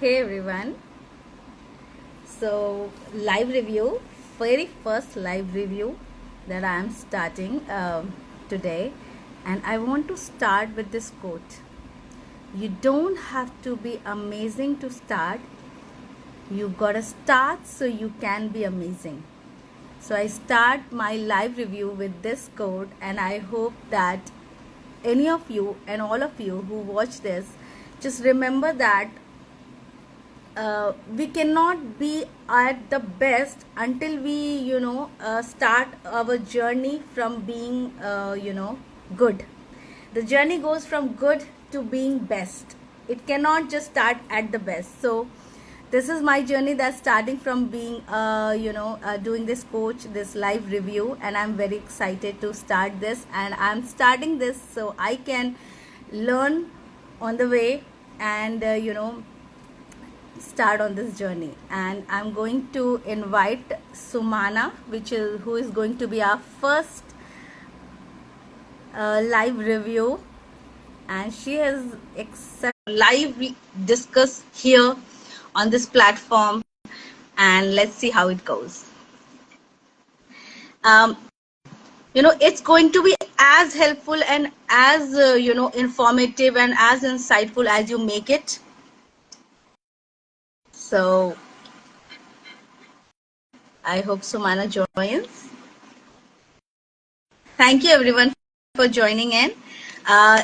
Hey everyone. So, live review, very first live review that I am starting today, and I want to start with this quote. You don't have to be amazing to start, you gotta start so you can be amazing. So, I start my live review with this quote, and I hope that any of you and all of you who watch this just remember that we cannot be at the best until we start our journey from being good. The journey goes from good to being best. It cannot just start at the best. So this is my journey that's starting from being doing this coach, this live review, and I'm very excited to start this, and I'm starting this so I can learn on the way and start on this journey. And I'm going to invite Sumana, who is going to be our first live review, and she has accepted live discuss here on this platform, and let's see how it goes. It's going to be as helpful and as informative and as insightful as you make it. So I hope Sumana joins. Thank you everyone for joining in.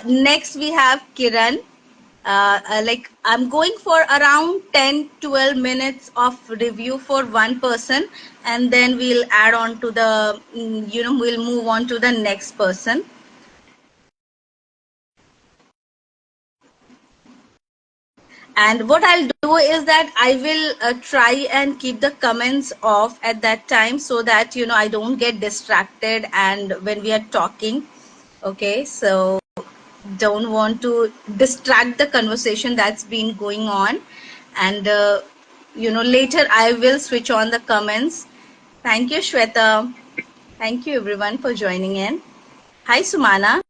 Next we have Kiran. I'm going for around 10-12 minutes of review for one person, and then we'll add on to the, we'll move on to the next person. And what I'll do is that I will try and keep the comments off at that time so that, I don't get distracted and when we are talking. Okay, so don't want to distract the conversation that's been going on, and later I will switch on the comments. Thank you, Shweta. Thank you everyone for joining in. Hi Sumana,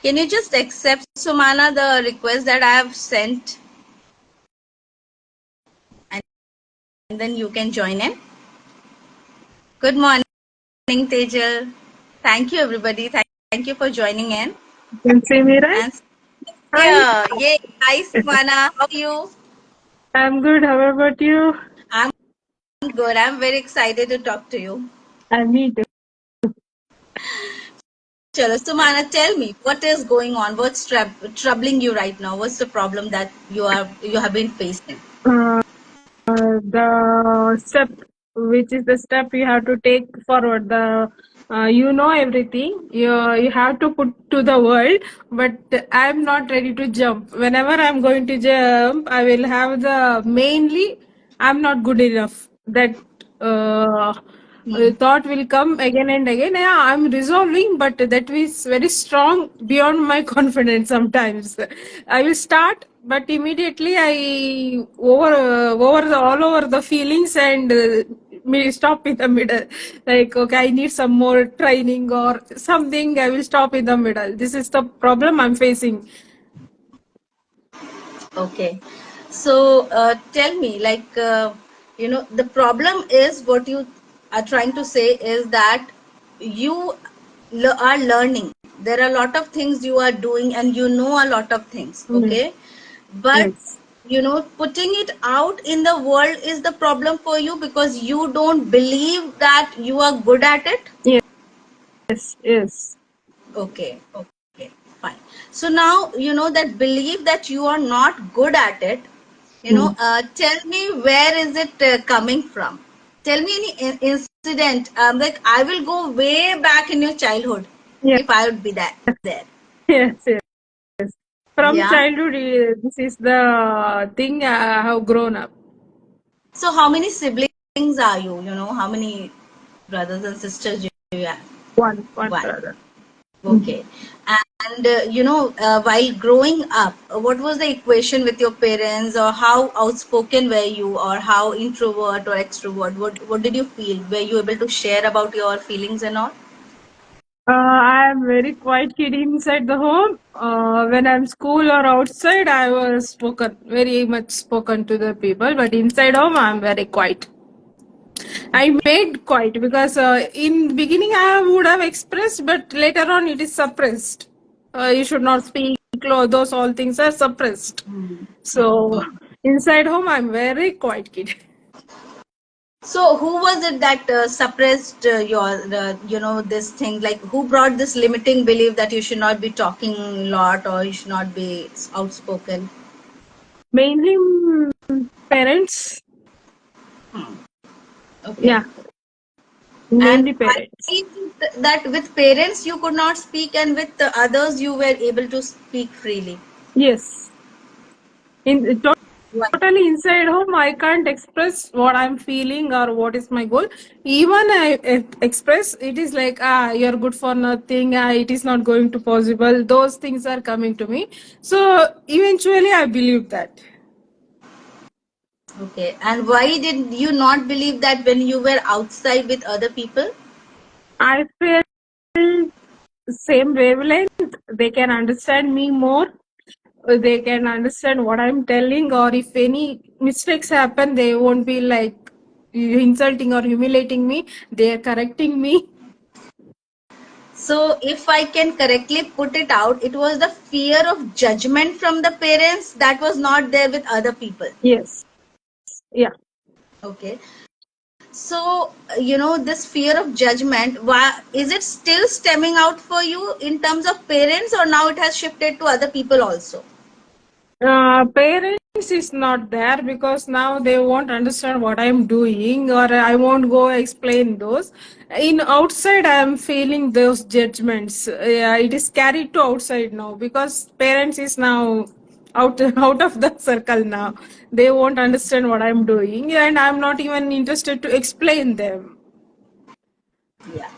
can you just accept, Sumana, the request that I have sent, and then you can join in. Good morning, Tejal. Thank you everybody. Thank you for joining in. You can see me, right? And yeah, yay. Hi Sumana, how are you? I'm good. How about you? I'm good. I'm very excited to talk to you. Me too. Chalo, Sumana, tell me what is going on. What's troubling you right now? What's the problem that you have been facing? Uh, the step, which is the step you have to take forward. Everything. You have to put to the world, but I'm not ready to jump. Whenever I'm going to jump, I will have the mainly. I'm not good enough. That. Thought will come again and again. Yeah, I'm resolving, but that is very strong beyond my confidence. Sometimes I will start, but immediately I all over the feelings and me stop in the middle. Like, okay, I need some more training or something. I will stop in the middle. This is the problem I'm facing. Okay. So tell me, the problem is what you are trying to say is that you are learning. There are a lot of things you are doing and you know a lot of things. Mm. Okay. But, Yes. putting it out in the world is the problem for you because you don't believe that you are good at it. Yes. Yes. Okay, okay, fine. So now, that belief that you are not good at it, Mm. tell me where is it coming from? Tell me any incident. Like I will go way back in your childhood Yes. if I would be there. Yes. Yes. From Yeah. childhood, this is the thing I have grown up. So how many siblings are you? How many brothers and sisters do you have? One One. brother. Mhm. Okay. And while growing up, what was the equation with your parents, or how outspoken were you, or how introvert or extrovert? What did you feel? Were you able to share about your feelings and all? I am very quiet kid inside the home. When I'm school or outside, I was spoken, very much spoken to the people. But inside home, I'm very quiet. I made quiet because in beginning I would have expressed, but later on it is suppressed. You should not speak. Those all things are suppressed. So inside home, I'm very quiet kid. So who was it that suppressed your, this thing? Like who brought this limiting belief that you should not be talking a lot or you should not be outspoken? Mainly parents. Okay. Yeah, And mainly why parents. is it that with parents you could not speak and with the others you were able to speak freely? Yes. In Why? totally inside home, I can't express what I'm feeling or what is my goal. Even I express, it is like, you're good for nothing, it is not going to possible. Those things are coming to me. So eventually I believe that. Okay. And why did you not believe that when you were outside with other people? I feel same wavelength. They can understand me more. They can understand what I'm telling, or if any mistakes happen, they won't be like insulting or humiliating me. They are correcting me. So, if I can correctly put it out, it was the fear of judgment from the parents that was not there with other people. Yes. Yeah. Okay. So, this fear of judgment, why is it still stemming out for you in terms of parents, or now it has shifted to other people also? Parents is not there because now they won't understand what I'm doing, or I won't go explain those. In outside, I am feeling those judgments. It is carried to outside now because parents is now out of the circle now. They won't understand what I'm doing, and I'm not even interested to explain them. Yeah.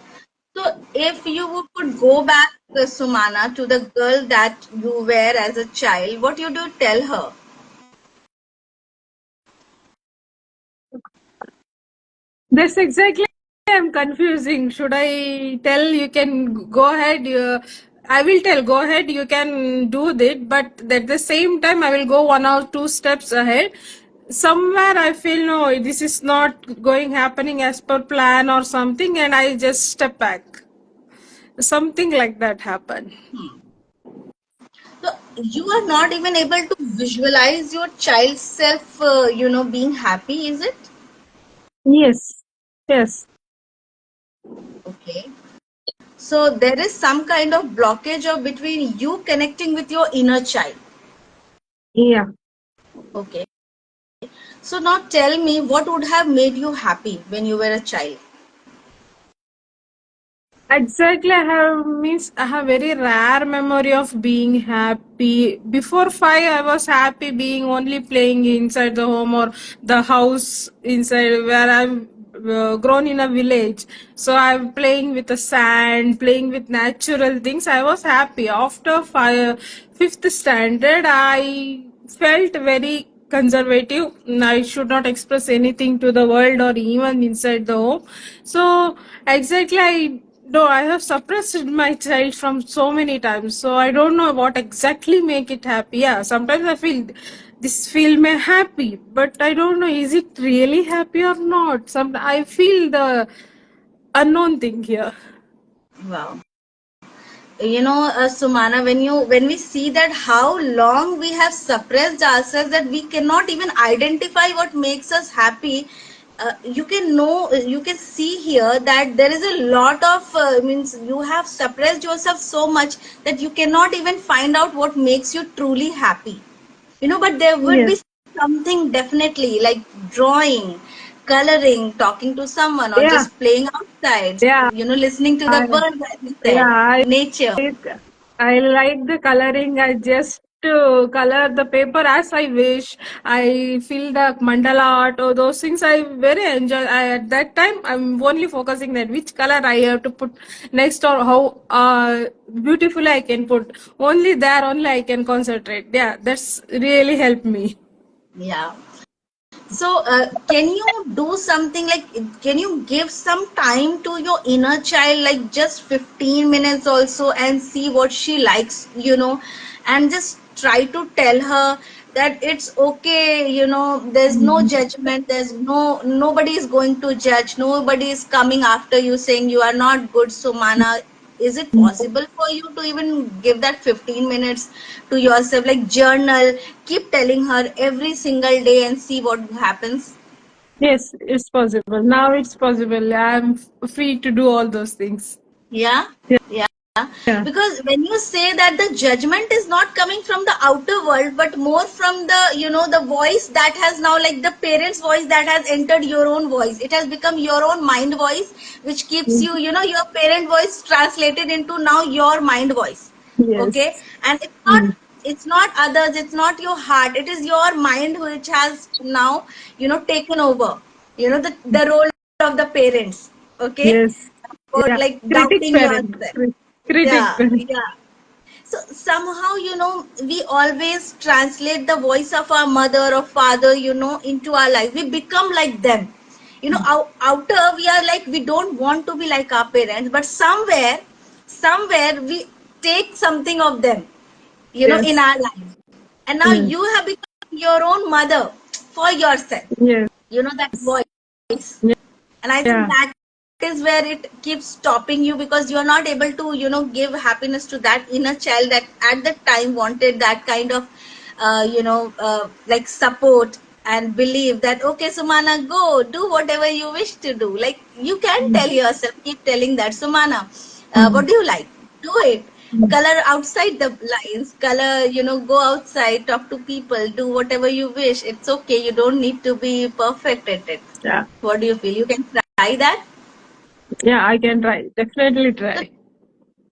So, if you could go back, Sumana, to the girl that you were as a child, what you do tell her? That's exactly I'm confusing. Should I tell you can go ahead? I will tell go ahead. You can do that, but at the same time, I will go one or two steps ahead. Somewhere I feel no, this is not going happening as per plan or something, and I just step back. Something like that happened. So, you are not even able to visualize your child's self, being happy, is it? Yes. Yes. Okay. So there is some kind of blockage of between you connecting with your inner child. Yeah. Okay. So now tell me what would have made you happy when you were a child? Exactly, I have very rare memory of being happy. Before 5, I was happy being only playing inside the home or the house inside where I'm grown in a village. So I'm playing with the sand, playing with natural things. I was happy. After fifth standard, I felt very conservative. I should not express anything to the world or even inside the home. So exactly, I have suppressed my child from so many times. So I don't know what exactly make it happy. Yeah, sometimes I feel this feel me happy, but I don't know is it really happy or not. Some I feel the unknown thing here. Wow. Sumana, when we see that how long we have suppressed ourselves that we cannot even identify what makes us happy, you can see here that there is a lot of means you have suppressed yourself so much that you cannot even find out what makes you truly happy. But there would be Yes. something definitely like drawing, coloring, talking to someone, or Yeah. just playing outside, Yeah. listening to the I, birds, as you said, yeah. nature. I like the coloring. I just color the paper as I wish. I feel the mandala art or those things. I very enjoy. At that time, I'm only focusing that which color I have to put next or how beautifully I can put. Only there, only I can concentrate. Yeah, that's really helped me. Yeah. So, can you do something like, can you give some time to your inner child, like just 15 minutes also, and see what she likes, and just try to tell her that it's okay, there's no judgment, nobody is going to judge, nobody is coming after you saying you are not good, Sumana. Is it possible for you to even give that 15 minutes to yourself, like journal, keep telling her every single day and see what happens? Yes, it's possible. Now it's possible. I'm free to do all those things. Yeah, Yeah. yeah. Yeah. Because when you say that the judgment is not coming from the outer world, but more from the, the voice that has now, like the parent's voice that has entered your own voice. It has become your own mind voice, which keeps Mm. you, your parent voice translated into now your mind voice. Okay. Yes. And Mm. it's not others, it's not your heart, it is your mind which has now, taken over, the role of the parents. Okay. Yes. For Yeah. like doubting Critic yourself. parent. Critic Yeah, parent. yeah. So somehow, we always translate the voice of our mother or father, into our life. We become like them. Outer, we are like, we don't want to be like our parents, but somewhere we take something of them, in Yes. our life. And now Mm. you have become your own mother for yourself, Yes. that voice. Yeah. And I think Yeah. that is where it keeps stopping you, because you are not able to, give happiness to that inner child that at that time wanted that kind of, like support, and believe that, okay, Sumana, go do whatever you wish to do. Like, you can Mm. tell yourself, keep telling that, Sumana, what Mm. do you like? Do it. Mm. Color outside the lines, color, go outside, talk to people, do whatever you wish. It's okay. You don't need to be perfect at it. Yeah. What do you feel? You can try that. Yeah, I can try. Definitely So try.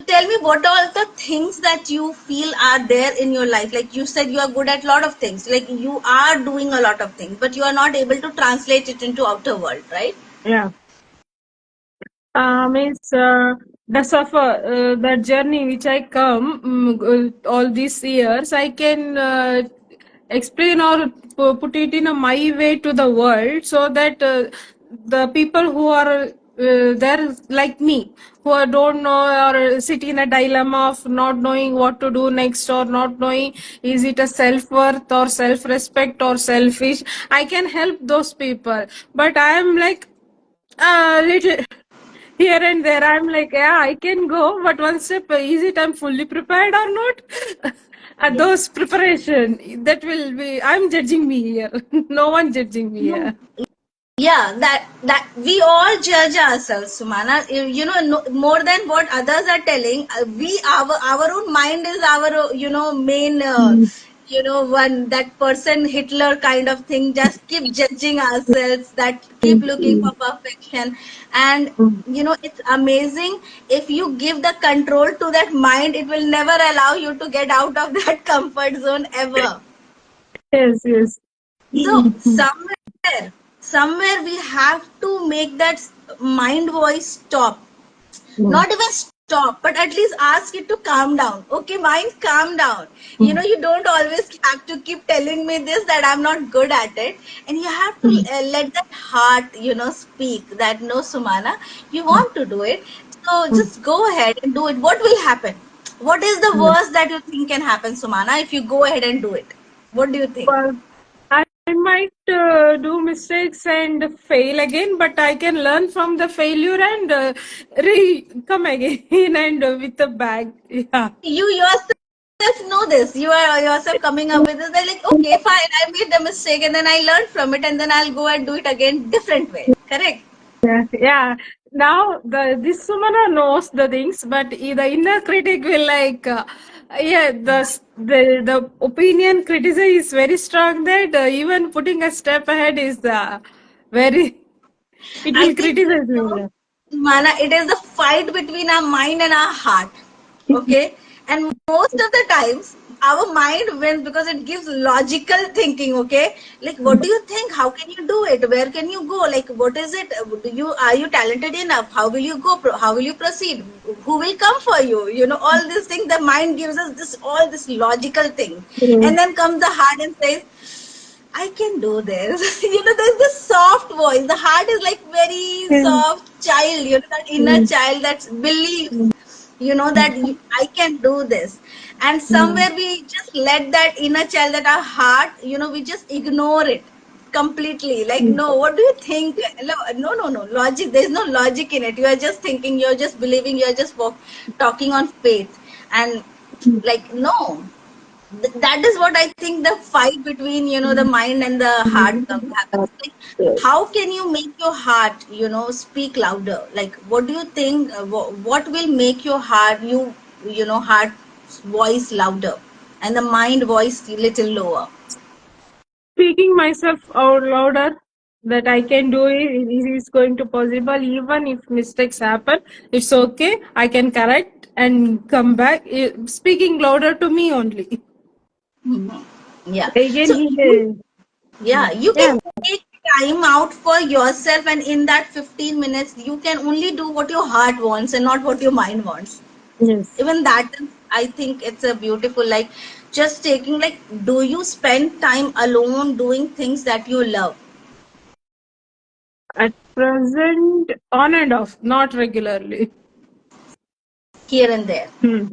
tell me, what are the things that you feel are there in your life? Like you said, you are good at a lot of things. Like you are doing a lot of things, but you are not able to translate it into outer world, right? Yeah. Means the suffer, the journey which I come all these years, I can explain or put it in a my way to the world, so that the people who are there like me, who don't know or sit in a dilemma of not knowing what to do next, or not knowing is it a self worth or self respect or selfish, I can help those people. But I am like little here and there. I'm like, yeah, I can go, but one step, is it I'm fully prepared or not? Those preparation, that will be, I'm judging me here. No one judging me No. here. Yeah, that we all judge ourselves, Sumana. No, more than what others are telling, we our own mind is our main Mm. one, that person Hitler kind of thing. Just keep judging ourselves, that keep looking Mm. for perfection. And Mm. it's amazing, if you give the control to that mind, it will never allow you to get out of that comfort zone ever. Yes, yes. So Mm. somewhere we have to make that mind voice stop. Mm. Not even stop, but at least ask it to calm down. Okay, mind, calm down. Mm. You don't always have to keep telling me this, that I'm not good at it. And you have to Mm. let that heart, speak that, no, Sumana, you Mm. want to do it. So Mm. just go ahead and do it. What will happen? What is the Mm. worst that you think can happen, Sumana, if you go ahead and do it? What do you think? Well, I might do mistakes and fail again, but I can learn from the failure and come again and with a bag. Yeah. You yourself know this. You are yourself coming up with this. They're like, okay, fine, I made the mistake and then I learned from it and then I'll go and do it again different way. Correct? Yeah, yeah. Now the this Sumana knows the things, but the inner critic will like, yeah, the opinion criticism is very strong. That even putting a step ahead is very. It I will think, criticize me. Mana, it is the fight between our mind and our heart. Okay? And most of the times, our mind wins because it gives logical thinking. Okay? Like, what do you think? How can you do it? Where can you go? Like, what is it? Are you talented enough? How will you go? How will you proceed? Who will come for you? All these things. The mind gives us this all this logical thing, Mm. and then comes the heart and says, I can do this. There's this soft voice. The heart is like very Mm, soft child, that inner mm, child that believes, that I can do this. And mm, somewhere we just let that inner child, that our heart, we just ignore it completely. Like, mm. no, what do you think? No, no, no, no. Logic, there's no logic in it. You are just thinking, you're just believing, you're just talking on faith. And like, no, that is what I think the fight between the mind and the heart happens. Like, how can you make your heart speak louder? Like, what do you think? What will make your heart heart's voice louder and the mind voice little lower? Speaking myself out louder that I can do it, it is going to possible even if mistakes happen. It's okay. I can correct and come back. Speaking louder to me only. Yeah. Again, So you yeah, can take time out for yourself, and in that 15 minutes you can only do what your heart wants and not what your mind wants. yes. Even that is, I think it's a beautiful, like, just taking, like, do you spend time alone doing things that you love? At present, on and off, not regularly. Here and there, Hmm.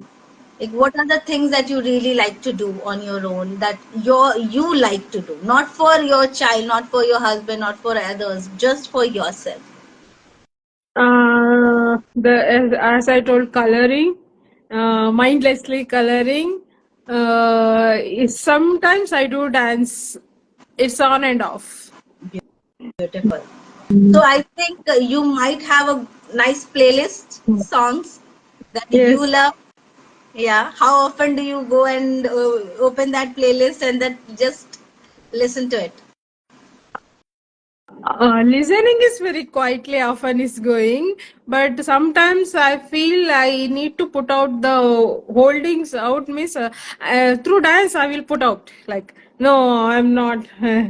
like, what are the things that you really like to do on your own, that you like to do, not for your child, not for your husband, not for others, just for yourself? As I told, coloring, mindlessly coloring. Sometimes I do dance. It's on and off. Beautiful. So I think you might have a nice playlist songs that you Yes. love. Yeah. How often do you go and open that playlist and that just listen to it? Listening is very quietly often is going, but sometimes I feel I need to put out the holdings out. Miss through dance I will put out like no, I'm not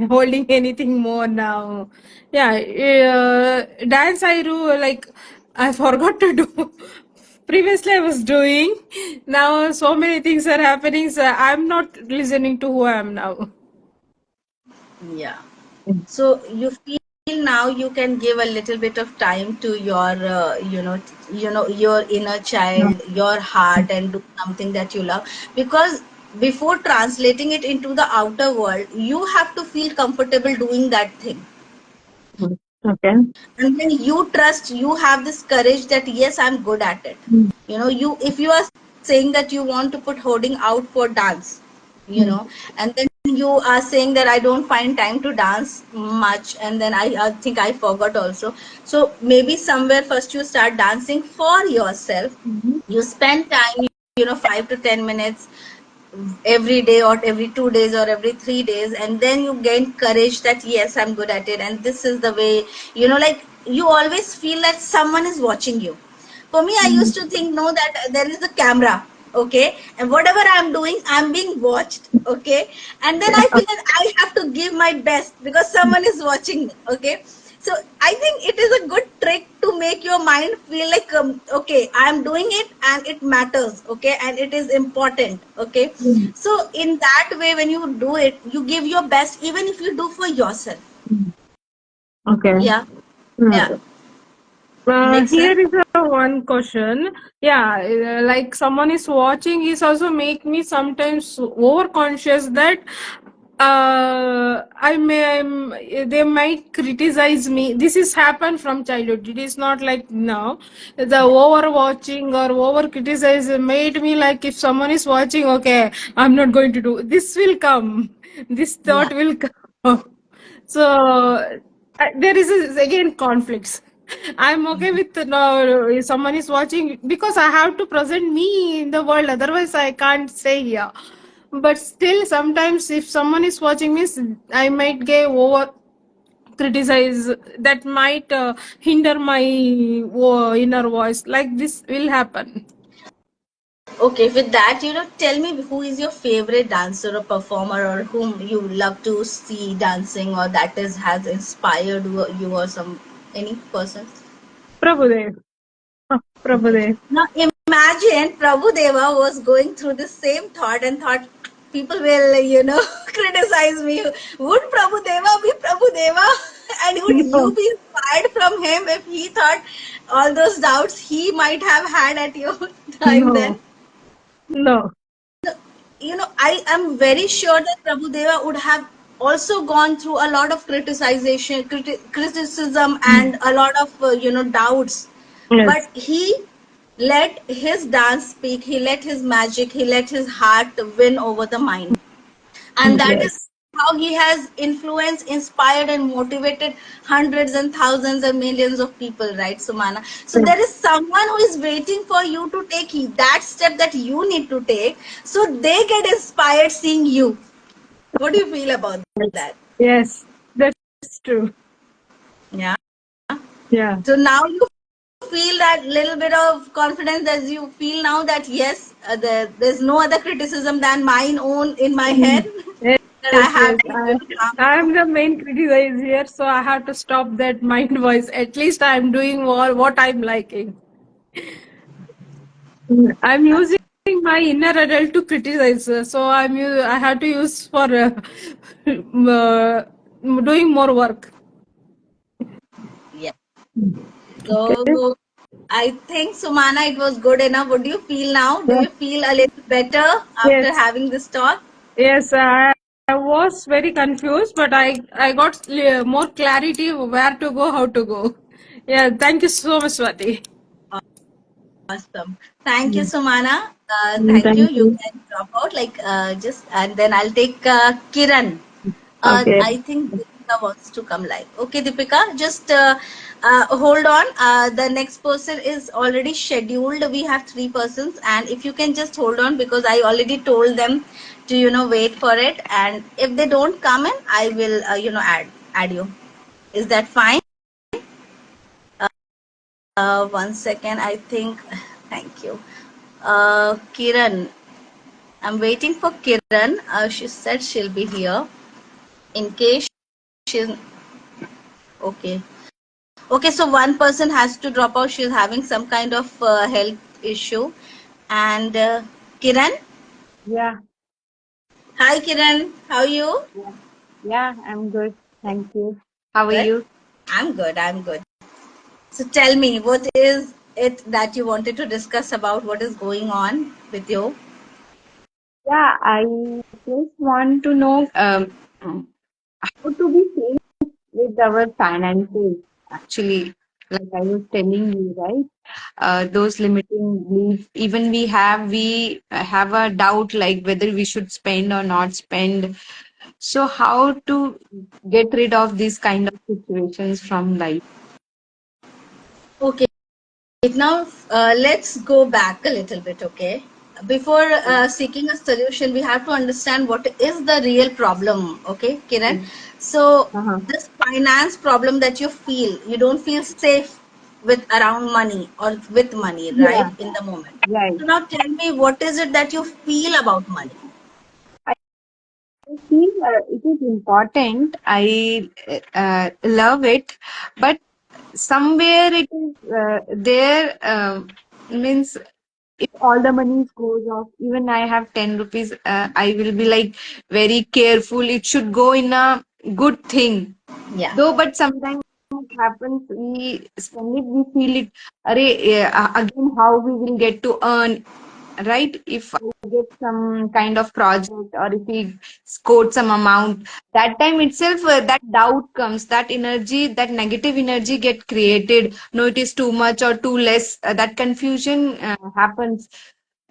holding anything more now. Yeah, dance I do like I forgot to do. Previously I was doing. Now so many things are happening. So I'm not listening to who I am now. Yeah. So you feel now you can give a little bit of time to your, your inner child, your heart, and do something that you love. Because before translating it into the outer world, you have to feel comfortable doing that thing. Okay. And when you trust, you have this courage that yes, I'm good at it. You, if you are saying that you want to put holding out for dance, and then you are saying that I don't find time to dance much, and then I think I forgot also. So maybe somewhere first you start dancing for yourself. You spend time, 5 to 10 minutes every day, or every 2 days, or every 3 days, and then you gain courage that yes, I'm good at it, and this is the way. Like, you always feel that someone is watching you. For me, I used to think, no, that there is a camera, okay, and whatever I'm doing, I'm being watched, okay, and then I feel that I have to give my best because someone is watching me, okay. So I think it is a good trick to make your mind feel like, okay, I'm doing it and it matters, okay, and it is important, okay. So in that way, when you do it, you give your best, even if you do for yourself. Okay. Yeah. Yeah. Makes sense. Here is a one question. Yeah, like someone is watching is also make me sometimes over conscious that they might criticize me. This is happened from childhood. It is not like now. The over watching or over criticize made me like if someone is watching, okay, I'm not going to do this. Will come. This Yeah. thought will come. So there is again conflicts. I'm okay with if someone is watching because I have to present me in the world. Otherwise, I can't stay here. But still, sometimes if someone is watching me, I might get over criticize that might hinder my inner voice. Like this will happen. Okay, with that, tell me, who is your favorite dancer or performer, or whom you love to see dancing, or that is has inspired you, or some any person? Prabhudev. Okay. Prabhudev. Now imagine Prabhu Deva was going through the same thought and thought, people will, criticize me. Would Prabhu Deva be Prabhu Deva? And would you No, be inspired from him if he thought all those doubts he might have had at your time then? no, no. I am very sure that Prabhudeva would have also gone through a lot of criticism, Mm. and a lot of doubts. But Yes, he let his dance speak. He let his magic. He let his heart win over the mind, and that is yes, how he has influenced, inspired, and motivated hundreds and thousands and millions of people, right, Sumana? So yes, there is someone who is waiting for you to take that step that you need to take, so they get inspired seeing you. What do you feel about yes, that? yes. That's true. Yeah. Yeah. So now you feel that little bit of confidence, as you feel now that yes, there's no other criticism than mine own in my head. Mm. Yes, That I have yes. to calm I down. am the main criticizer here, so I have to stop that mind voice. At least I am doing what I'm liking. I'm using my inner adult to criticize, so I have to use for doing more work. Yeah. Okay. So I think, Sumana, it was good enough. What do you feel now? Do Yeah. you feel a little better after Yes. having this talk? Yes. I was very confused, but I got more clarity where to go, how to go. Yeah. Thank you so much, Swati. Awesome. Thank you, Mm. Sumana. Thank you. Thank You you. can drop out, like, just, and then I'll take Kiran. Okay. I think Deepika wants to come live. Okay, Deepika, just hold on. The next person is already scheduled. We have three persons, and if you can just hold on, because I already told them to wait for it, and if they don't come in, I will add you. Is that fine? 1 second. I think. Thank you. Kiran, I'm waiting for Kiran. She said she'll be here. In case she's okay. Okay, so one person has to drop out. She's having some kind of health issue. And Kiran, Yeah, hi Kiran, how are you? yeah, yeah, I'm good. Thank you. How are Good. you? I'm good. I'm good. So tell me, what is it that you wanted to discuss about? What is going on with you? Yeah, I just want to know how to be safe with our finances. Actually, like I was telling you, right? Those limiting beliefs. Even we have a doubt like whether we should spend or not spend. So how to get rid of these kind of situations from life? Okay, now let's go back a little bit, okay? Before seeking a solution, we have to understand what is the real problem, okay, Kiran? So, Uh-huh. this finance problem that you don't feel safe with around money or with money, right, Yeah, in the moment. right. So, now tell me, what is it that you feel about money? I feel it is important. I love it, but somewhere it is there. Means if all the money goes off, even I have 10 rupees, I will be like very careful. It should go in a good thing. Yeah. Though, but sometimes it happens, we spend it, we feel it. Again, how we will get to earn, right? If I get some kind of project or if we scored some amount, that time itself, that doubt comes, that energy, that negative energy get created. No, it is too much or too less. That confusion happens.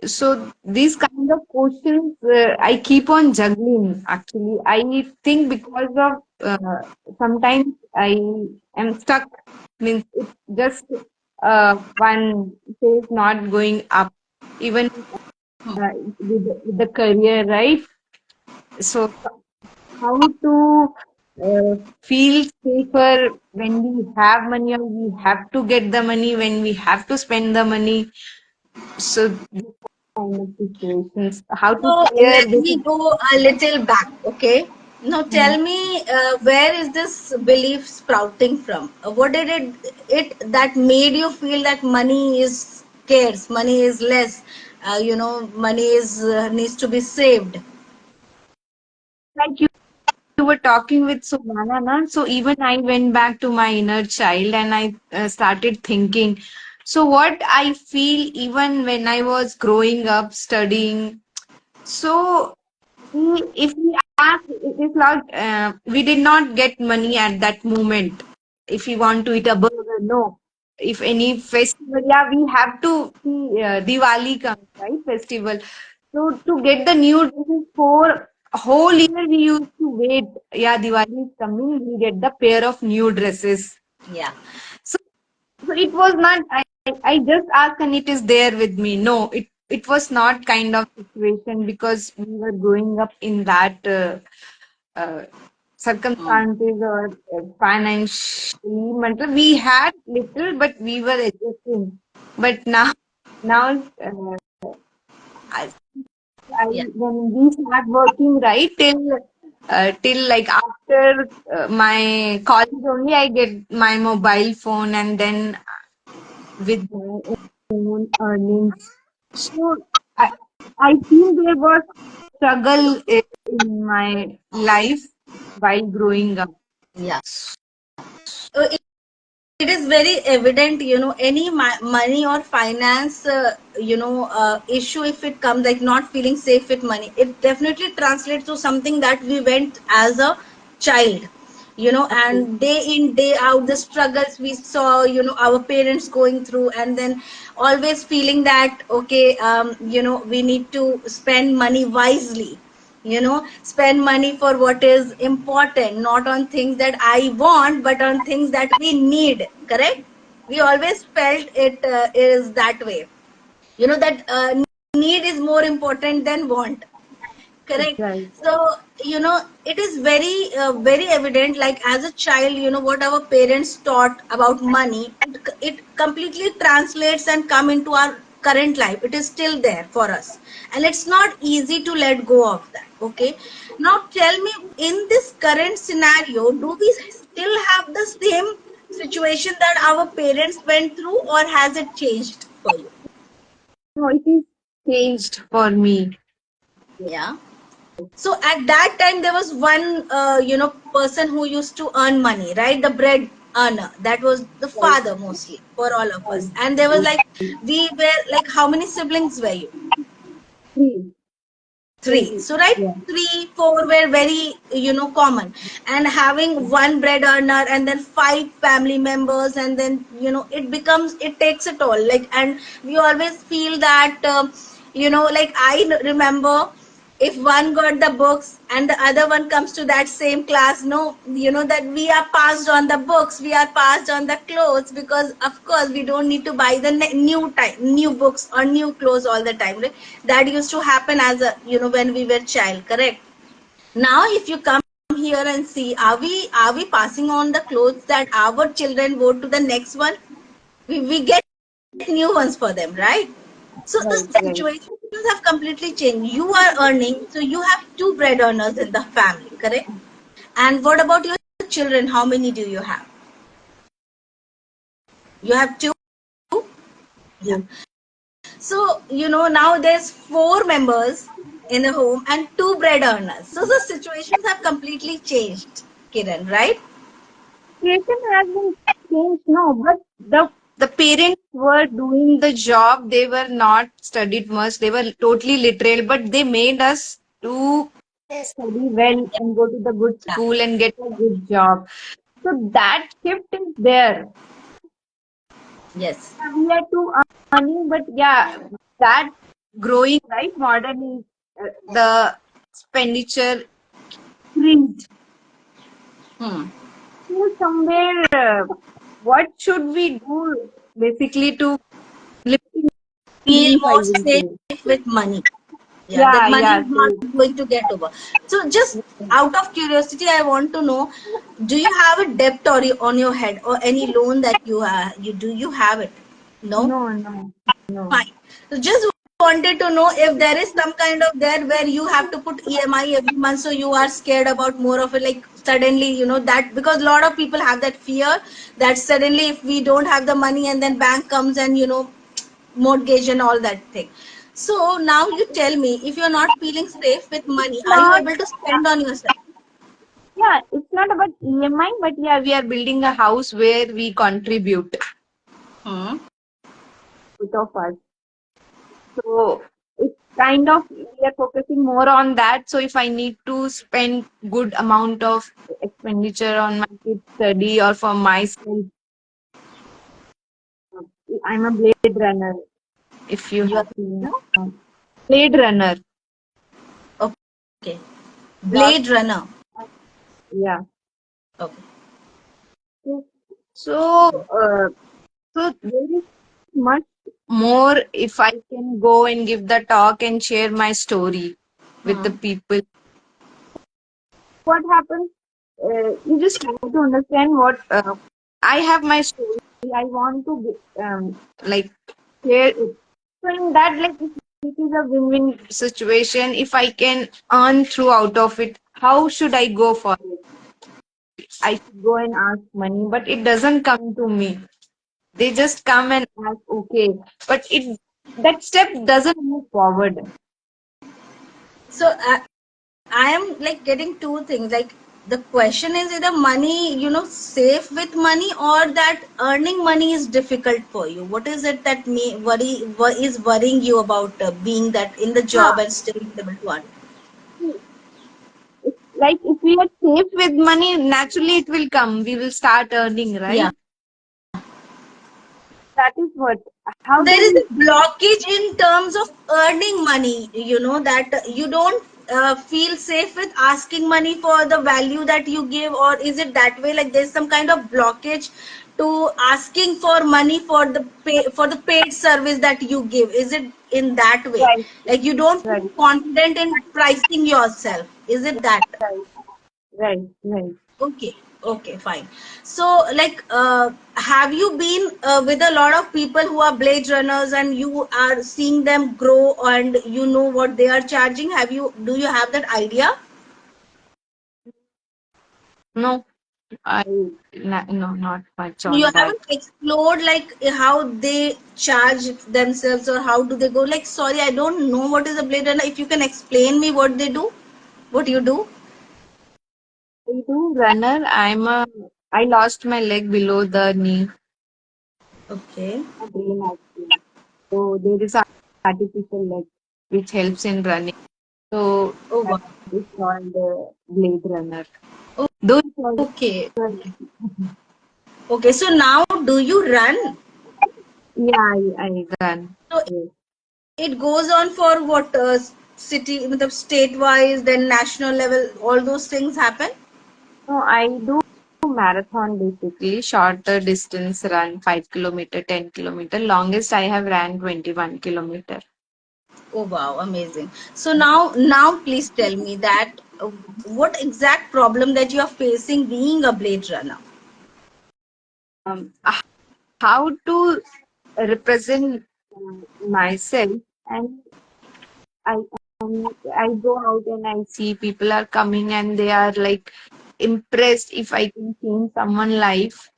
So these kind of questions, I keep on juggling. Actually, I think because of sometimes I am stuck. Means it's just one phase not going up, even with the career, right? So how to feel safer when we have money or we have to get the money when we have to spend the money. So this kind of situations, how to So clear let this. me go a little back, okay? Now tell me, where is this belief sprouting from? What did it that made you feel that money is scarce, money is less, money is needs to be saved? like you were talking with Sumana, na, so even I went back to my inner child and I started thinking. So, what I feel even when I was growing up studying, so if we ask, if not, we did not get money at that moment. If we want to eat a burger, no. If any festival, yeah, we have to see Diwali comes, right? Festival. So to get the new dresses for a whole year, we used to wait. Yeah, Diwali is coming. We get the pair of new dresses. Yeah. So, so it was not. I just asked and it is there with me. No, it was not kind of situation because we were growing up in that uh, Mm. circumstances or financially. We had little, but we were adjusting. But now, I, Yeah. when we start working right till like after my college only, I get my mobile phone and then with my own earnings. So I, I feel there was struggle in my life while growing up. Yeah. It is very evident, any money or finance, issue, if it comes like not feeling safe with money, it definitely translates to something that we went as a child, and day in, day out, the struggles we saw, our parents going through, and then always feeling that, okay, we need to spend money wisely, spend money for what is important, not on things that I want, but on things that we need. Correct? We always felt it is that way, that need is more important than want. Correct. Right. So, it is very evident, like as a child, what our parents taught about money, it completely translates and come into our current life. It is still there for us. And it's not easy to let go of that. Okay. Now tell me, in this current scenario, do we still have the same situation that our parents went through, or has it changed for you? No, it is changed for me. Yeah. So at that time, there was one, person who used to earn money, right? The bread earner. That was the Right. father mostly for all of Right. us. And there was Right. like, we were like, how many siblings were you? Three. Three. So right, Yeah. three, four were very, common. And having one bread earner and then five family members, and then, it takes it all. Like, and we always feel that, like remember, if one got the books and the other one comes to that same class, no, that we are passed on the books, we are passed on the clothes, because of course we don't need to buy the new books or new clothes all the time, right? That used to happen as a, when we were child. Correct? Now if you come here and see, are we passing on the clothes that our children wore to the next one? We get new ones for them, right? So the Right. Right. situations have completely changed. You are earning, so you have two bread earners in the family. Correct? And what about your children? How many do you have? You have two. Yeah. Yes. So, now there's four members in the home and two bread earners. So the situations have completely changed, Kiran, right? Situation has been changed, no, but the parents were doing the job. They were not studied much. They were totally literal, but they made us to study well and go to the good Yeah. school and get a good job. So that shift is there. Yes. Yeah, we are too earning, but yeah, that growing right modern is the expenditure increased. Hmm. So somewhere, what should we do basically to live in Feel life? I more will safe say. with money. Yeah, that Yeah, money yeah. is not going to get over. So just out of curiosity, I want to know, do you have a debt on your head, or any loan that you do you have it? No? No, no, no. Fine. So just wanted to know if there is some kind of there where you have to put EMI every month, so you are scared about more of it, like suddenly, that, because a lot of people have that fear that suddenly if we don't have the money and then bank comes and, mortgage and all that thing. So now you tell me, if you're not feeling safe with money, are you Not, able to spend on yourself? yeah, it's not about EMI, but yeah, we are building a house where we contribute, Hmm. both of us. So it's kind of we are focusing more on that. So if I need to spend good amount of expenditure on my kids' study or for myself, I'm a Blade Runner. If you You are, have seen Blade Runner, okay. lost. Blade Runner. Yeah. Okay. So, so there is much more if I can go and give the talk and share my story with the Hmm. people. What happens? You just try to understand what I have my story. I want to like share it. So in that, like, if it is a win-win situation, if I can earn through out of it, how should I go for it? I should go and ask money, but it doesn't come to me. They just come and ask, okay, but it that step doesn't move forward. So I am like getting two things. Like the question is either money, safe with money, or that earning money is difficult for you. What is it that is worrying you about being that in the Yeah, job and still be able to earn? it's like if we are safe with money, naturally it will come. We will start earning, right? Yeah. That is what. So How do there is we? a blockage in terms of earning money, that you don't feel safe with asking money for the value that you give, or is it that way? Like there's some kind of blockage to asking for money for the paid service that you give. Is it in that way? Right, Like you don't feel right, confident in pricing yourself. Is it that? right, right, right. Okay, okay, fine. So, like, have you been with a lot of people who are blade runners and you are seeing them grow and you know what they are charging? Do you have that idea? No, no, not much So you on that. haven't explored like how they charge themselves or how do they go? Like, sorry, I don't know what is a blade runner. If you can explain me what they do, what you do. I do runner. I lost my leg below the knee. Okay. A brain accident. So there is a artificial leg which helps in running. So Oh, that wow. is called Blade Runner. Oh, Though it was, okay. Okay. Okay. So now do you run? yeah, I run. So Yes. it goes on for what city, state wise, then national level, all those things happen. No, I do marathon basically, shorter distance run, 5 kilometer, 10 kilometer. Longest I have ran 21 kilometer. Oh wow, amazing. So now please tell me that what exact problem that you are facing being a blade runner. Um, how to represent myself, and I I go out and I see people are coming and they are like impressed if I can change someone's life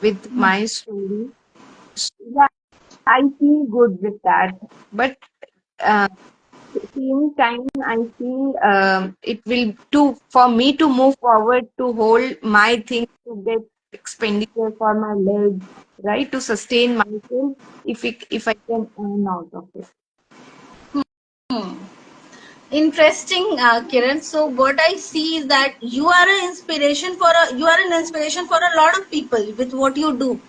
with my story. Yeah, I feel good with that. But uh, same time, I feel it will to for me to move forward to hold my things to get expenditure for my legs, right? To sustain myself if I can earn out of it. Interesting, Kiran. So what I see is that you are an inspiration for a lot of people with what you do.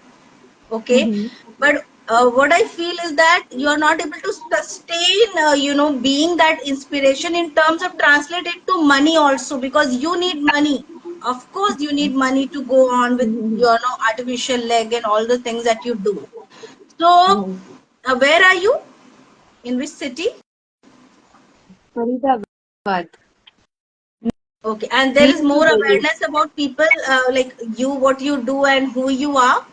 Okay, Mm-hmm. but what I feel is that you are not able to sustain being that inspiration in terms of translate it to money also, because you need money. Of course you need money to go on with Mm-hmm. artificial leg and all the things that you do. So Right. where are you, in which city? Faridabad. Okay, and there Near is to more Delhi. awareness about people, like you, what you do and who you are.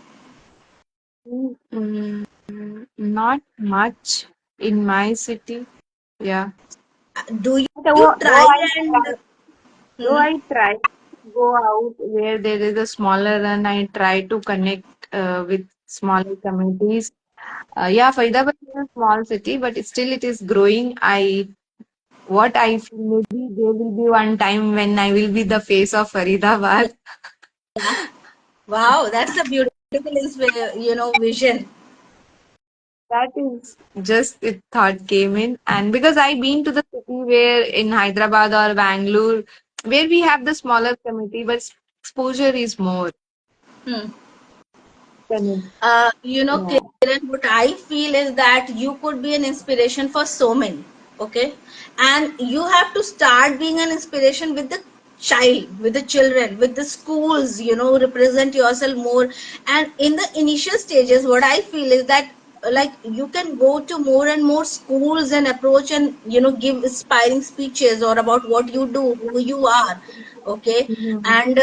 Mm, not much in my city. Yeah. Do But you try and though hmm, I try to go out where there is a smaller run, I try to connect with smaller communities. Yeah, Faridabad is a small city, but still it is growing. What I feel, maybe there will be one time when I will be the face of Faridabad. Yeah. Wow, that's a beautiful, vision. That is just it thought came in, and because I've been to the city where in Hyderabad or Bangalore, where we have the smaller community, but exposure is more Hmm. than it. Yeah. Kiran, what I feel is that you could be an inspiration for so many. Okay. And you have to start being an inspiration with the child, with the children, with the schools, represent yourself more. And in the initial stages, what I feel is that like you can go to more and more schools and approach and give inspiring speeches or about what you do, who you are. Okay. Mhm. And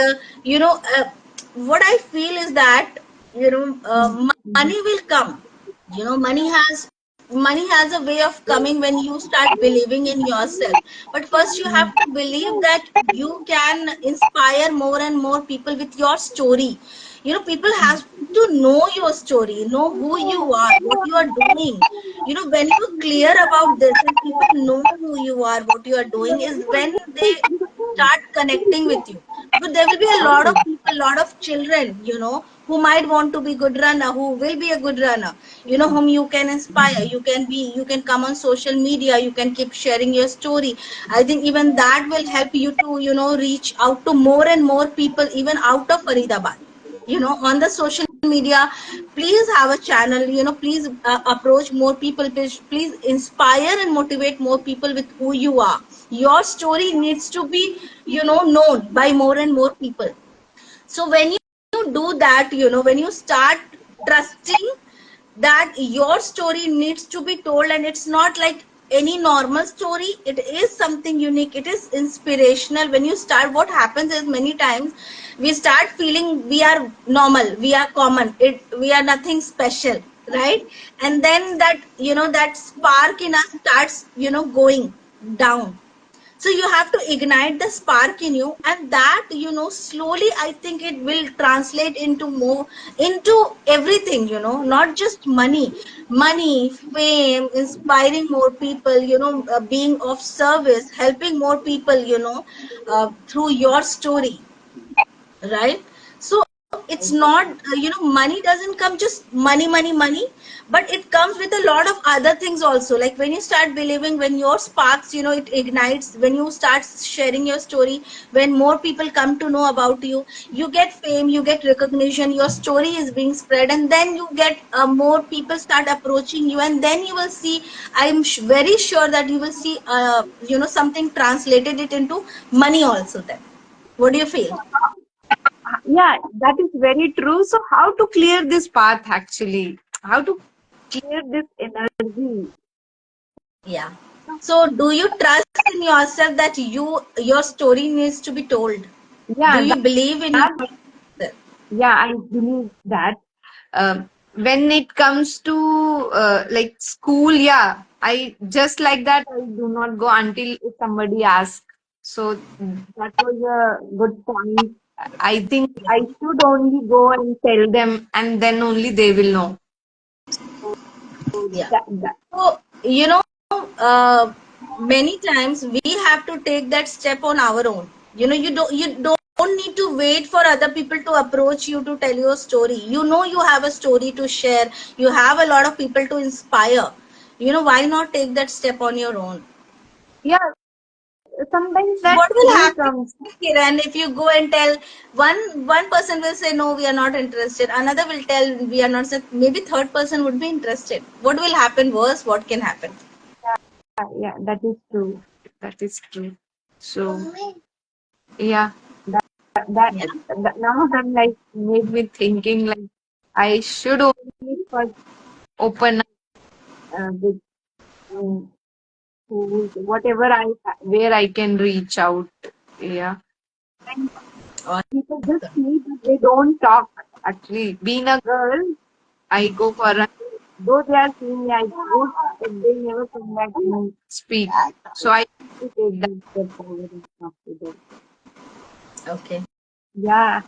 what I feel is that Mhm. money will come. Money has a way of coming when you start believing in yourself. But first you have to believe that you can inspire more and more people with your story. People have to know your story, know who you are, what you are doing. When you're clear about this and people know who you are, what you are doing, is when they start connecting with you. Because there will be a lot of people, lot of children, who might want to be good runner, who will be a good runner, whom you can inspire. You can come on social media, you can keep sharing your story. I think even that will help you to reach out to more and more people, even out of Faridabad, on the social media. Please have a channel, please approach more people. Please inspire and motivate more people with who you are. Your story needs to be known by more and more people. So when you do that, when you start trusting that your story needs to be told, and it's not like any normal story, it is something unique, it is inspirational. When you start, what happens is many times we start feeling we are normal, we are common, we are nothing special, right? And then that spark in us starts going down. So you have to ignite the spark in you, and that slowly, I think it will translate into more, into everything, not just money, fame, inspiring more people, being of service, helping more people, through your story, right? So it's not, money doesn't come just money, but it comes with a lot of other things also. Like when you start believing, when your sparks, it ignites, when you start sharing your story, when more people come to know about you, you get fame, you get recognition, your story is being spread, and then you get more people start approaching you, and then you will see, I'm very sure that you will see something translated it into money also then. What do you feel? Yeah, that is very true. So, how to clear this path actually? How to clear this energy? Yeah. So do you trust in yourself that your story needs to be told? Do Yeah, you believe in that, yourself? yeah, I believe that. When it comes to like school, yeah, I just like that. I do not go until if somebody asks. So that was a good point. I think I should only go and tell them, and then only they will know. So Yeah. that So many times we have to take that step on our own. You don't need to wait for other people to approach you to tell your story. You have a story to share. You have a lot of people to inspire. Why not take that step on your own? yeah, sometimes So that what will feeling happen, comes. Kiran, if you go and tell one person will say no, we are not interested. Another will tell we are not. Maybe third person would be interested. What will happen worse? What can happen? Yeah, that is true. That is true. So yeah, that, Yeah. that now I'm like made me thinking like I should only first open up with um, whatever where I can reach out. Yeah, and people just see but they don't talk. Actually, being a girl, I go for a though they are seeing me, I go, but they never come back and speak. So I have to take that step forward and talk to them. Okay. Yeah.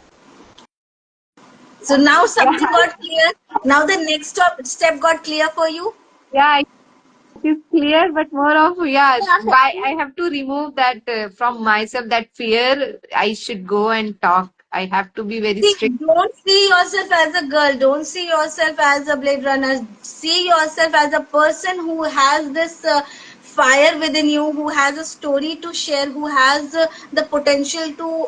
So now something Yeah, got clear. Now the next step got clear for you. yeah, it is clear, but more of, yeah, why I have to remove that from myself, that fear. I should go and talk. I have to be very See, strict. don't see yourself as a girl. Don't see yourself as a Blade Runner. See yourself as a person who has this fire within you, who has a story to share, who has the potential to,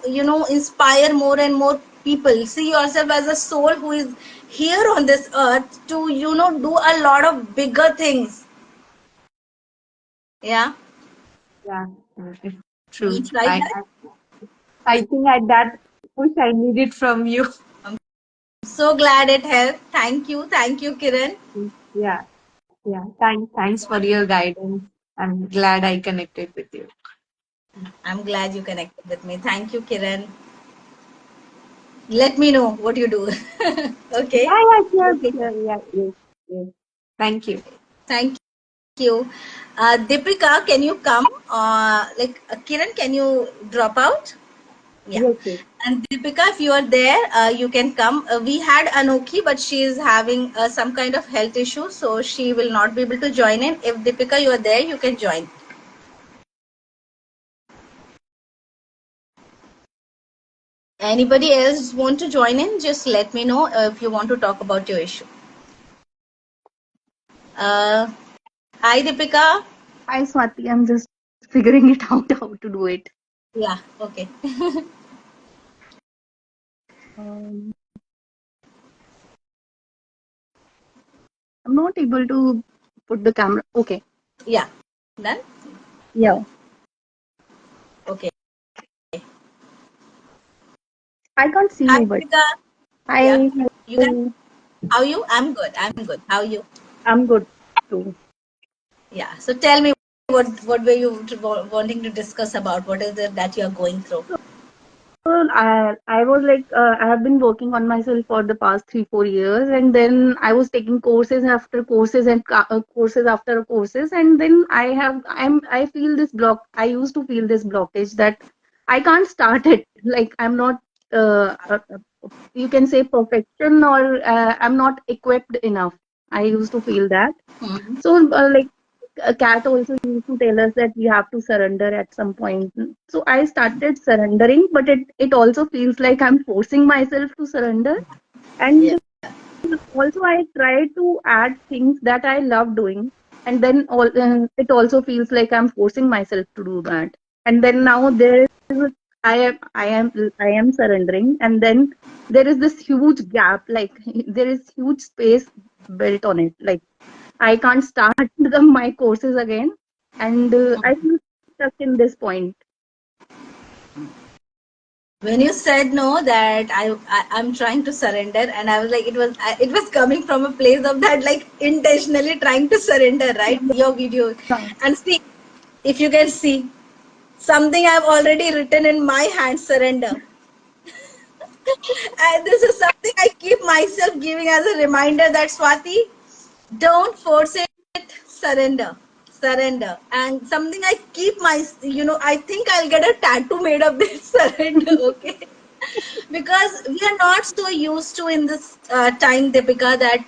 inspire more and more people. See yourself as a soul who is here on this earth to, do a lot of bigger things. Yeah. Yeah, it's You true. try that. I think I that push I needed from you. I'm so glad it helped. Thank you. Thank you, Kiran. Yeah, yeah. Thanks for your guidance. I'm glad I connected with you. I'm glad you connected with me. Thank you, Kiran. Let me know what you do. Okay. Yeah, yeah, sure, Okay. sure. Yeah, yes, yes. Thank you. Thank you. Deepika, can you come? Kiran, can you drop out? Yeah. Yes, yes. And Deepika, if you are there, you can come. We had Anoki, but she is having some kind of health issue, so she will not be able to join in. If Deepika, you are there, you can join. Anybody else want to join in? Just let me know if you want to talk about your issue. Uh, Hi, Deepika. Hi Swati, I'm just figuring it out how to do it. Yeah, okay. Um, I'm not able to put the camera. Okay. Yeah, done? Yeah. Okay. I can't see Hi, you, but Deepika. Yeah, hi. you can. Hello. How you? I'm good. I'm good. How you? I'm good too. Yeah. So tell me, what were you wanting to discuss about? What is it that you are going through? Well, I was like I have been working on myself for the past 3 4 years, and then I was taking courses after courses and courses after courses, and then I feel this block. I used to feel this blockage that I can't start it. Like I'm not you can say perfection, or I'm not equipped enough. I used to feel that. Hmm. So like a cat also used to tell us that we have to surrender at some point. So I started surrendering, but it also feels like I'm forcing myself to surrender. Yeah. And also I try to add things that I love doing, and then it also feels like I'm forcing myself to do that. And then now there is I am surrendering, and then there is this huge gap, like there is huge space built on it. Like I can't start my courses again, and I feel stuck in this point. When you said no, that I'm trying to surrender, and I was like, it was coming from a place of that, like intentionally trying to surrender, right? Your video, and see, if you can see something I've already written in my hand, surrender. And this is something I keep myself giving as a reminder that Swati, don't force it, surrender. Surrender. And something I keep I think I'll get a tattoo made of this surrender, okay? Because we are not so used to in this time, Deepika, that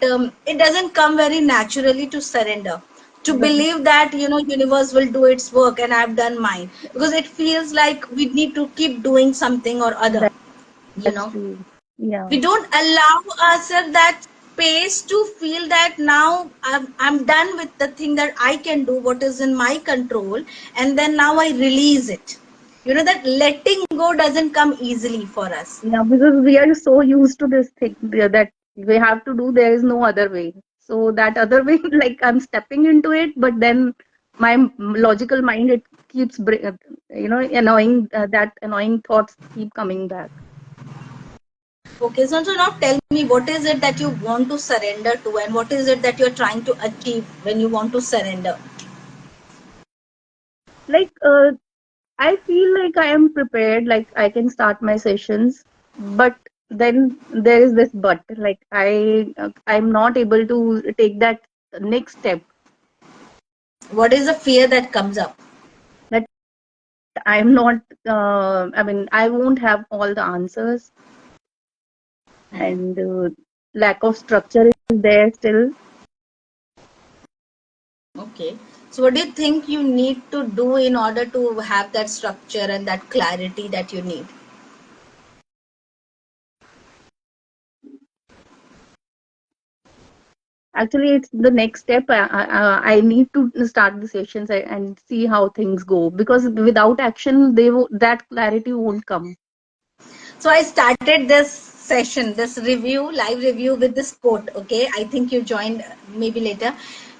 it doesn't come very naturally to surrender. To Right. believe that, universe will do its work and I've done mine. Because it feels like we need to keep doing something or other, That, you that's know true. Yeah. we don't allow ourselves that space to feel that now I'm done with the thing that I can do, what is in my control, and then now I release it. That letting go doesn't come easily for us. Yeah, because we are so used to this thing that we have to do, there is no other way. So that other way, like I'm stepping into it, but then my logical mind, it keeps, annoying, that annoying thoughts keep coming back. Okay, so now tell me, what is it that you want to surrender to, and what is it that you're trying to achieve when you want to surrender? Like, I feel like I am prepared, like I can start my sessions, but then there is this but, like I'm not able to take that next step. What is the fear that comes up? That I'm not, I mean, I won't have all the answers. and lack of structure is there still. Okay. So what do you think you need to do in order to have that structure and that clarity that you need? Actually, it's the next step. I need to start the sessions and see how things go, because without action, that clarity won't come. So I started this session, this review, live review with this quote. Okay. I think you joined maybe later.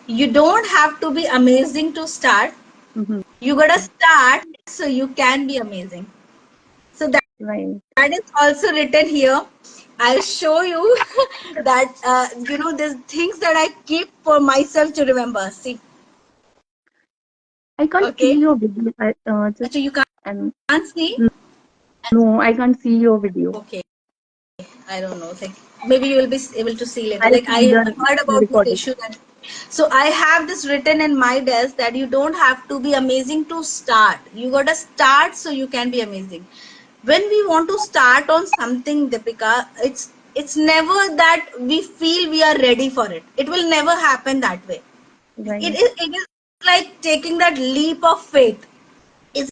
You don't have to be amazing to start. Mhm. You gotta start so you can be amazing. So Right. that is also written here. I'll show you that, there's things that I keep for myself to remember. See, I can't see okay. your video. Just So you and can't see? no, I can't see your video. Okay. I don't know. Like maybe you will be able to see later. I Like see I the heard about this recording. issue that. So I have this written in my desk that you don't have to be amazing to start. You gotta start so you can be amazing. When we want to start on something, Deepika, it's never that we feel we are ready for it. It will never happen that way. Right. It is like taking that leap of faith. It's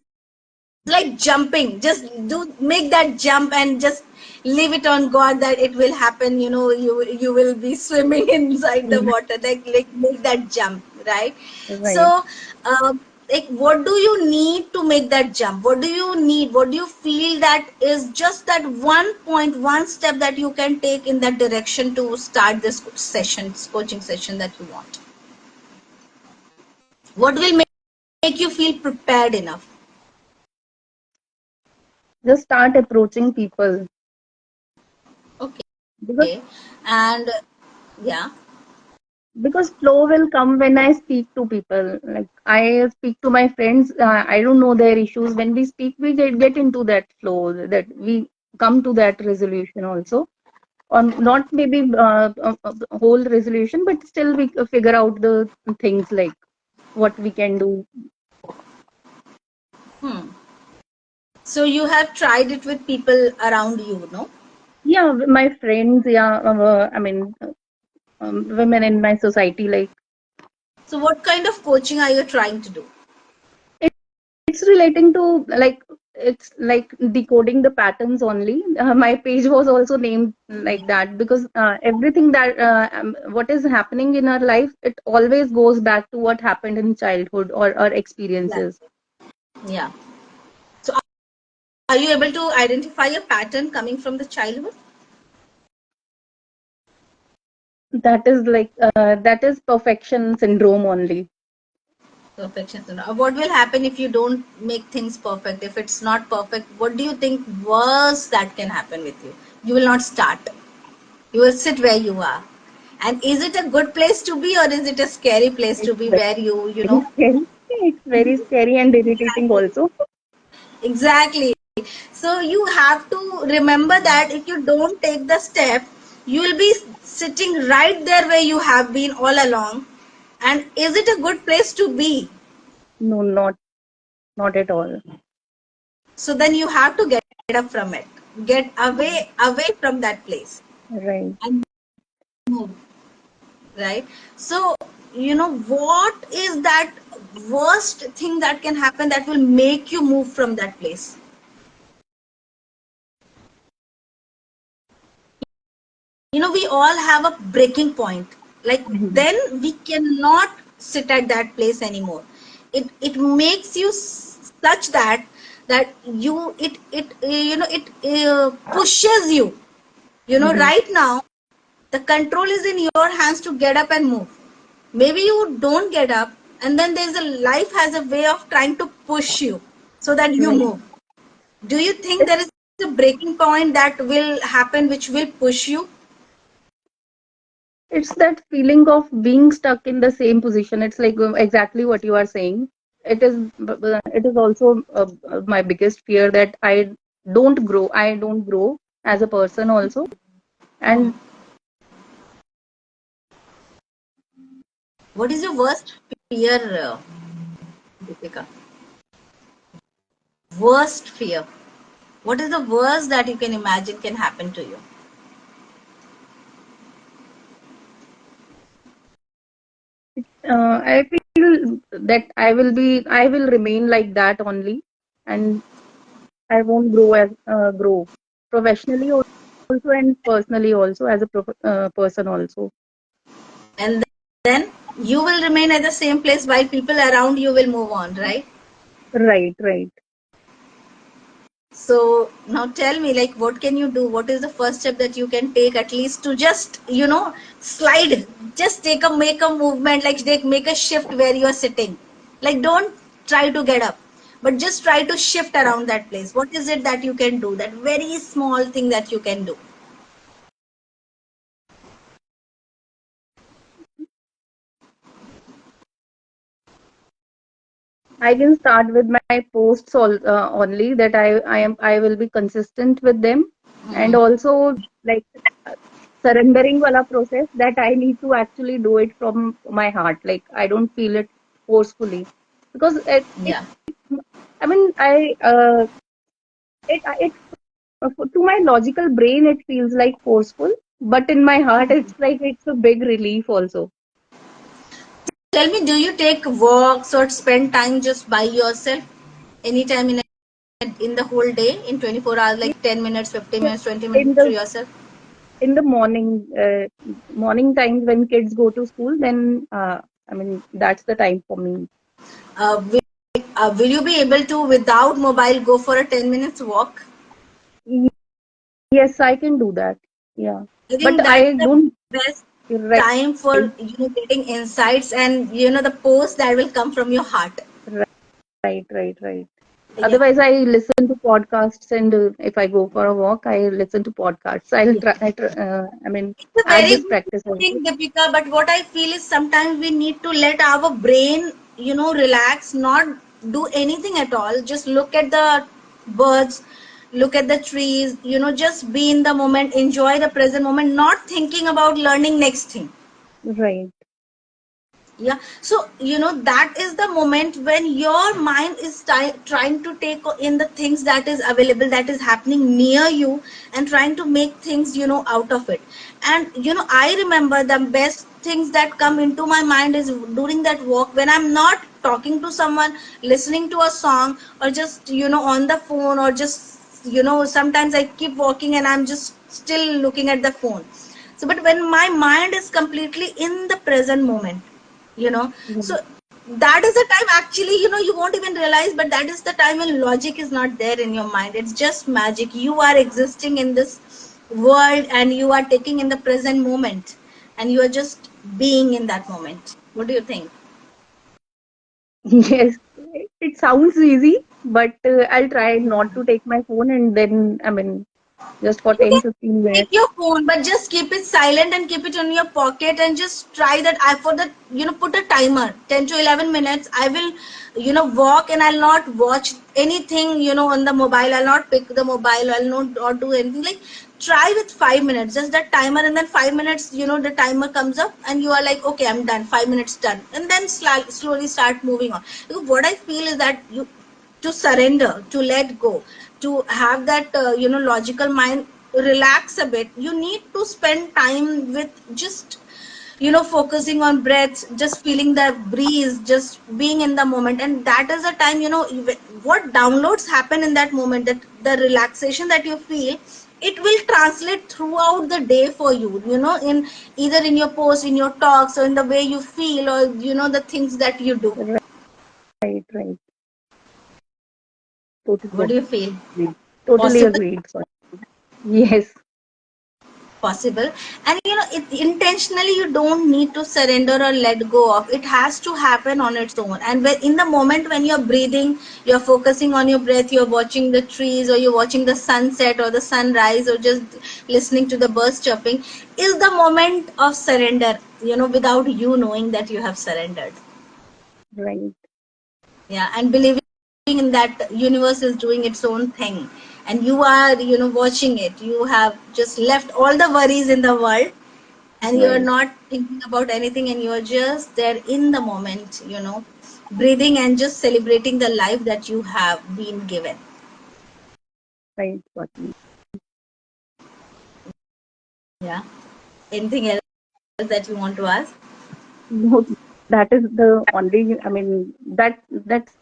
like jumping. Just do make that jump and just leave it on God that it will happen. You will be swimming inside the Mm, water. Like make that jump, right? right. So, like, what do you need to make that jump? What do you need? What do you feel that is just that one point, one step that you can take in that direction to start this coaching session that you want? What will make you feel prepared enough? Just start approaching people, because Okay. And yeah. flow will come when I speak to people. Like I speak to my friends. I don't know their issues. When we speak, we get into that flow. That we come to that resolution also. Or not maybe a whole resolution, but still we figure out the things like what we can do. Hmm. So you have tried it with people around you, no? Yeah, my friends. Yeah, I mean, women in my society. Like So what kind of coaching are you trying to do? it's relating to like it's like decoding the patterns only. My page was also named like that because everything that what is happening in our life, it always goes back to what happened in childhood or our Yeah. experiences. Yeah. So are you able to identify a pattern coming from the childhood? That is perfection syndrome only. Perfection. What will happen if you don't make things perfect? If it's not perfect, what do you think worse that can happen with you? You will not start. You will sit where you are. And is it a good place to be, or is it a scary place to It's be where you very know? scary. It's very scary and irritating also. Exactly. So you have to remember that if you don't take the step, you will be sitting right there where you have been all along. And is it a good place to be? No, not at all. So then you have to get up from it. Get away from that place Right. and move, right? So, what is that worst thing that can happen that will make you move from that place? We all have a breaking point. Like Mhm. then we cannot sit at that place anymore. It makes you such that it pushes you. Mhm. Right now the control is in your hands to get up and move. Maybe you don't get up, and then there's a life has a way of trying to push you so that you Right. move. Do you think there is a breaking point that will happen which will push you? It's that feeling of being stuck in the same position. It's like exactly what you are saying. It is also my biggest fear that I don't grow as a person also. And What is your worst fear, Deepika? Worst fear. What is the worst that you can imagine can happen to you? I feel that I will remain like that only, and I won't grow professionally also and personally also as a person also. And then you will remain at the same place while people around you will move on, right? Right, right. So now tell me, like, what can you do? What is the first step that you can take at least to just, slide, just make a movement, like make a shift where you are sitting. Like, don't try to get up, but just try to shift around that place. What is it that you can do? That very small thing that you can do. I can start with my posts only that I will be consistent with them, and Hmm. also like uh, surrendering wala process that I need to actually do it from my heart. Like I don't feel it forcefully because Yeah. I mean it to my logical brain it feels like forceful, but in my heart it's like it's a big relief also. Tell me, do you take walks or spend time just by yourself anytime in the whole day in 24 hours, like 10 minutes, 50 minutes, 20 In minutes to the yourself? in the morning times when kids go to school, then I mean that's the time for me. Will you be able to, without mobile, go for a 10 minutes walk? Y- Yes, I can do that. Yeah, I but think that's I the don't. best Right, time for getting insights and the post that will come from your heart. right. Yeah. Otherwise, I listen to podcasts, and if I go for a walk, I listen to podcasts. I'll Yeah. try. I mean, It's a add very this good practice also. thing, Deepika, but what I feel is sometimes we need to let our brain, relax, not do anything at all. Just look at the birds, look at the trees, just be in the moment, enjoy the present moment, not thinking about learning next thing. Right, Yeah, so that is the moment when your mind is trying to take in the things that is available, that is happening near you, and trying to make things out of it. And I remember the best things that come into my mind is during that walk, when I'm not talking to someone, listening to a song, or just on the phone, or just sometimes I keep walking and I'm just still looking at the phone. So but when my mind is completely in the present moment, you know so right, that is the time, actually, you won't even realize, but that is the time when logic is not there in your mind. It's just magic. You are existing in this world, and you are taking in the present moment, and you are just being in that moment. What do you think? yes. It sounds easy, but I'll try not to take my phone, and then I mean, just for You can 10-15 minutes. take your phone, but just keep it silent and keep it in your pocket, and just try that. I for that, put a timer, 10 to 11 minutes. I will, walk, and I'll not watch anything, on the mobile. I'll not pick the mobile. I'll not do anything. Like, try with 5 minutes, just that timer, and then 5 minutes, the timer comes up, and you are like, okay, I'm done. 5 minutes done, and then slowly start moving on. Because what I feel is that to surrender, to let go, to have that logical mind relax a bit, you need to spend time with just focusing on breaths, just feeling the breeze, just being in the moment. And that is the time, what downloads happen in that moment, that the relaxation that you feel, it will translate throughout the day for you, in either in your posts, in your talks, or in the way you feel, or the things that you do. Right. Totally What do you feel? agreed. Totally Possible? agreed. Sorry. Yes, Possible. And it intentionally, you don't need to surrender or let go of it. Has to happen on its own. And when, in the moment when you're breathing, you're focusing on your breath, you're watching the trees, or you're watching the sunset or the sunrise, or just listening to the birds chirping, is the moment of surrender, without you knowing that you have surrendered. right. Yeah, and believing in that universe is doing its own thing, and you are watching it. You have just left all the worries in the world, and you're Right, not thinking about anything, and you're just there in the moment, breathing and just celebrating the life that you have been given. right, Swati. Yeah. Anything else that you want to ask? No, that is the only, I mean, that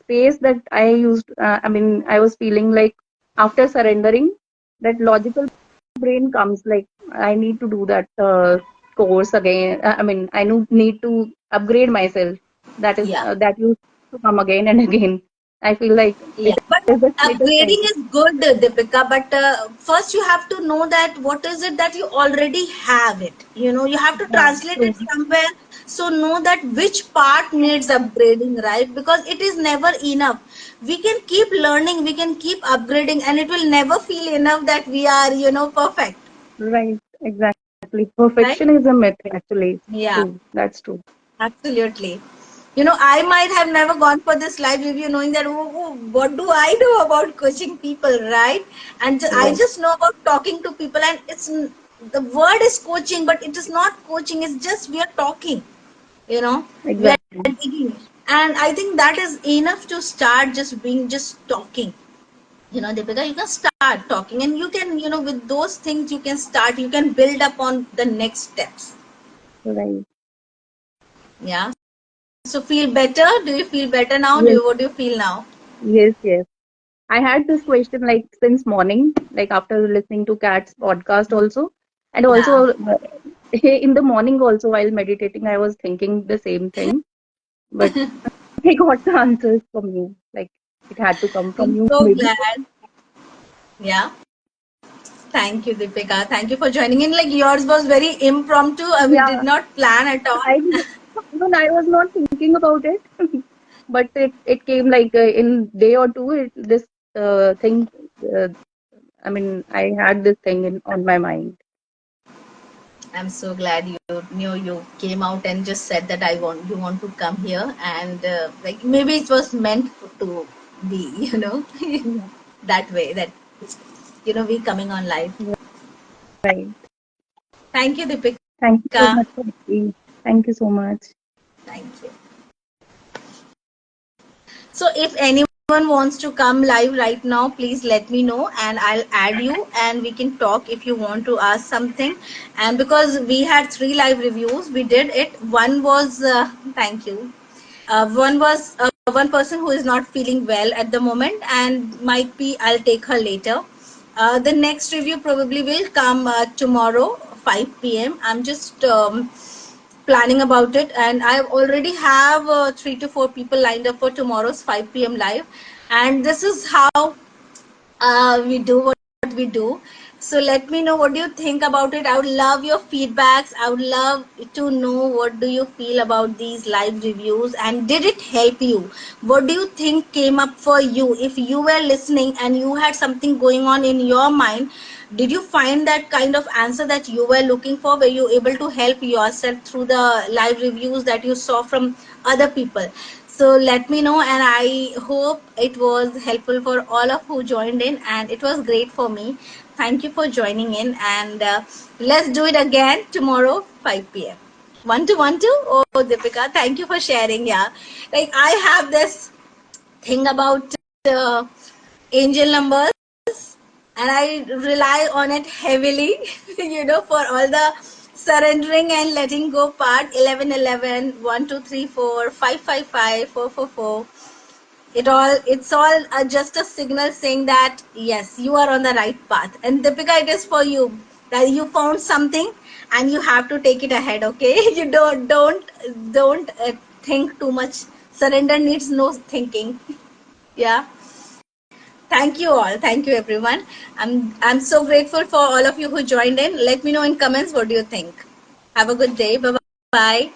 space that I used, I mean, I was feeling like after surrendering, that logical brain comes like, I need to do that course again. I mean, need to upgrade myself. That is Yeah. that used to come again and again. I feel like Yeah, it but is the sweetest upgrading cycle. is good, Deepika. But first, you have to know that what is it that you already have it. You have to Yeah, translate true. it somewhere. So know that which part needs upgrading, right? Because it is never enough. We can keep learning, we can keep upgrading, and it will never feel enough that we are, perfect, Right, exactly. right? Perfection is a myth, actually. Yeah. True. That's true. Absolutely. I might have never gone for this live review knowing that, what do I know about coaching people, right? And I Right. just know about talking to people, and the word is coaching, but it is not coaching, it's just we are talking, we are Exactly. digging. And I think that is enough to start just talking. Deepika, you can start talking, and you can, with those things, you can start, you can build upon the next steps. Right. Yeah. So feel better? Do you feel better now? Yes, What do you feel now? yes, yes. I had this question like since morning, like after listening to Kat's podcast also. And Yeah. also in the morning also while meditating, I was thinking the same thing. But I got the answers from you. Like it had to come from I'm you so maybe. glad. Yeah. Thank you, Deepika. Thank you for joining in. Like yours was very impromptu. We Yeah, did not plan at all. I even I was not thinking about it. But it came like in day or two, this thing, uh, I mean, I had this thing on my mind. I'm so glad you came out and just said that you want to come here, and like maybe it was meant to be, Yeah, that way that we coming on live. right. Thank you, Thank you so Deepika. much, Sakshi. Thank you so much. Thank you. So if anyone wants to come live right now, please let me know and I'll add you and we can talk if you want to ask something. And because we had 3 live reviews, we did it. One was, thank you. One was one person who is not feeling well at the moment, and might be I'll take her later. The next review probably will come tomorrow, 5 p.m. I'm just planning about it, and I already have 3 to 4 people lined up for tomorrow's 5 p.m. live. And this is how we do what we do. So let me know what do you think about it. I would love your feedbacks. I would love to know what do you feel about these live reviews, and did it help you? What do you think came up for you? If you were listening and you had something going on in your mind, did you find that kind of answer that you were looking for? Were you able to help yourself through the live reviews that you saw from other people? So let me know, and I hope it was helpful for all of who joined in, and it was great for me. Thank you for joining in, and let's do it again tomorrow, 5 p.m. 1 to 1 to. Oh, Deepika, thank you for sharing. Yeah, like I have this thing about uh, angel numbers, and I rely on it heavily, for all the surrendering and letting go part. 11, 11, 1, 2, 3, 4, 5, 5, 5, 4, 4, 4. It's all just a signal saying that yes, you are on the right path. And Deepika, it is for you that you found something and you have to take it ahead. Okay, you don't think too much. Surrender needs no thinking. Yeah. Thank you all. Thank you everyone. I'm so grateful for all of you who joined in. Let me know in comments what do you think. Have a good day. Bye bye.